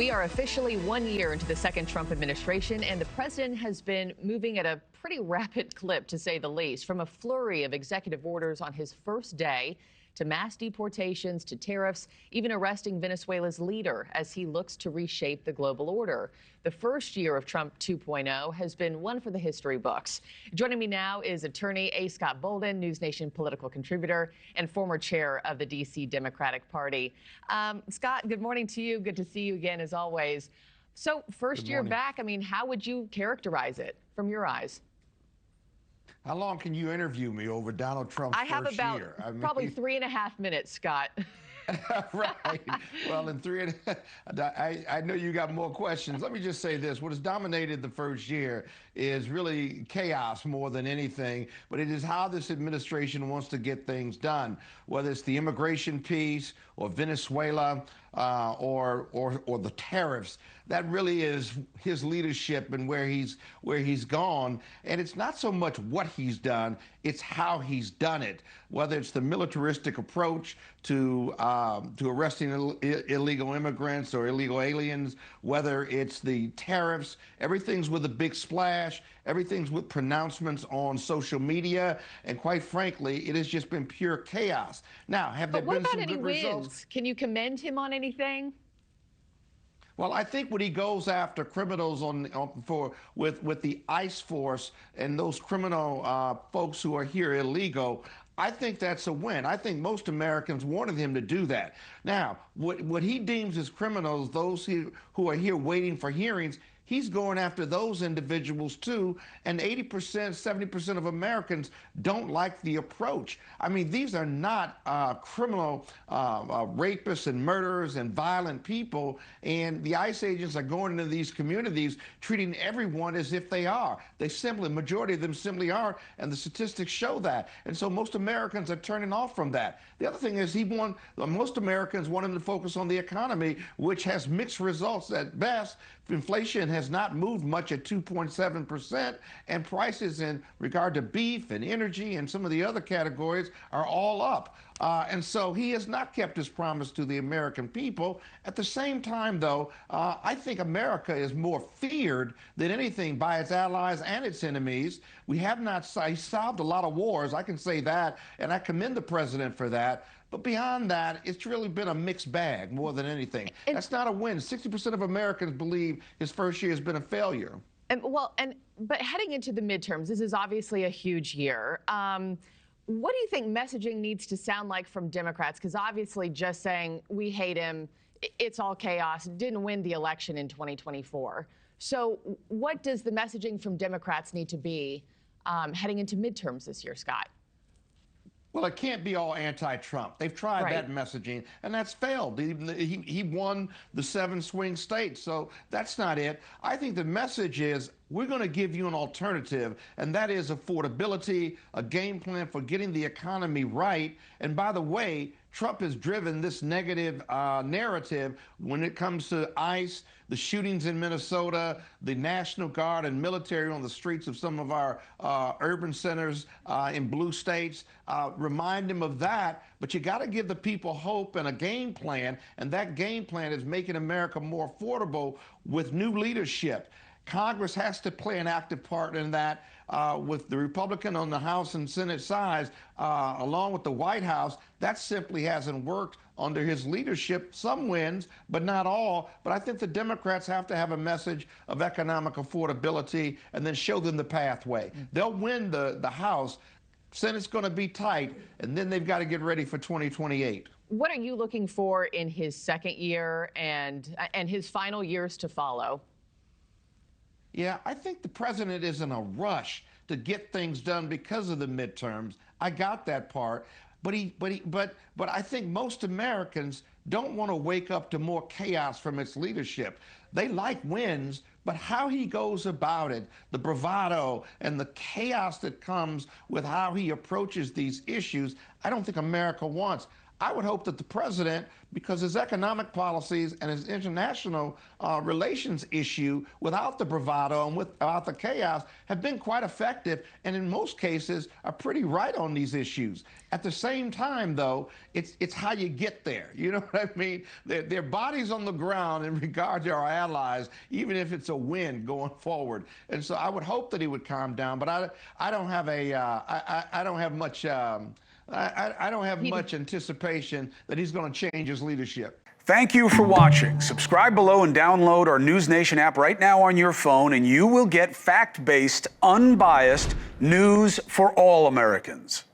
We are officially 1 year into the second Trump administration, and the president has been moving at a pretty rapid clip, to say the least, from a flurry of executive orders on his first day to mass deportations to tariffs, even arresting Venezuela's leader as he looks to reshape the global order. The first year of Trump 2.0 has been one for the history books. Joining me now is attorney A. Scott Bolden, NewsNation political contributor and former chair of the D.C. Democratic Party. Scott, good morning to you. Good to see you again, as always. So first year back, I mean, how would you characterize it from your eyes? How long can you interview me over Donald Trump's first year? I have about probably 3.5 minutes, Scott. Right. Well, I know you got more questions. Let me just say this. What has dominated the first year is really chaos more than anything, but it is how this administration wants to get things done, whether it's the immigration piece or Venezuela or the tariffs. That really is his leadership and where he's gone. And it's not so much what he's done, it's how he's done it, whether it's the militaristic approach to arresting illegal immigrants or illegal aliens, whether it's the tariffs. Everything's with a big splash. Everything's with pronouncements on social media. And quite frankly, it has just been pure chaos. Now, have there been some good results? Can you commend him on anything? Well, I think when he goes after criminals with the ICE force and those criminal folks who are here illegal, I think that's a win. I think most Americans wanted him to do that. Now, what he deems as criminals, those who are here waiting for hearings, he's going after those individuals too, and 80%, 70% of Americans don't like the approach. I mean, these are not criminal rapists and murderers and violent people, and the ICE agents are going into these communities treating everyone as if they are. Majority of them simply are, and the statistics show that. And so most Americans are turning off from that. The other thing is most Americans want him to focus on the economy, which has mixed results at best. Inflation has not moved much at 2.7%, and prices in regard to beef and energy and some of the other categories are all up. And so he has not kept his promise to the American people. At the same time, though, I think America is more feared than anything by its allies and its enemies. We have not solved a lot of wars, I can say that, and I commend the president for that. But beyond that, it's really been a mixed bag more than anything. That's not a win. 60% of Americans believe his first year has been a failure. But heading into the midterms, this is obviously a huge year. What do you think messaging needs to sound like from Democrats? Because obviously just saying we hate him, it's all chaos, didn't win the election in 2024. So what does the messaging from Democrats need to be heading into midterms this year, Scott? Well, it can't be all anti-Trump. They've tried that messaging, and that's failed. He won the 7 swing states, so that's not it. I think the message is we're going to give you an alternative, and that is affordability, a game plan for getting the economy right. And by the way, Trump has driven this negative narrative when it comes to ICE, the shootings in Minnesota, the National Guard and military on the streets of some of our urban centers in blue states. Remind him of that, but you got to give the people hope and a game plan, and that game plan is making America more affordable with new leadership. Congress has to play an active part in that with the Republican on the House and Senate sides, along with the White House. That simply hasn't worked under his leadership. Some wins, but not all. But I think the Democrats have to have a message of economic affordability and then show them the pathway. They'll win the House. Senate's going to be tight, and then they've got to get ready for 2028. What are you looking for in his second year and his final years to follow? Yeah, I think the president is in a rush to get things done because of the midterms. I got that part, but I think most Americans don't want to wake up to more chaos from its leadership. They like wins, but how he goes about it, the bravado and the chaos that comes with how he approaches these issues, I don't think America wants. I would hope that the president, because his economic policies and his international relations issue, without the bravado and without the chaos, have been quite effective, and in most cases are pretty right on these issues. At the same time, though, it's how you get there. You know what I mean? Their bodies on the ground in regard to our allies, even if it's a win going forward. And so I would hope that he would calm down, but I don't have I don't have much. I don't have much anticipation that he's going to change his leadership. Thank you for watching. Subscribe below and download our NewsNation app right now on your phone, and you will get fact-based, unbiased news for all Americans.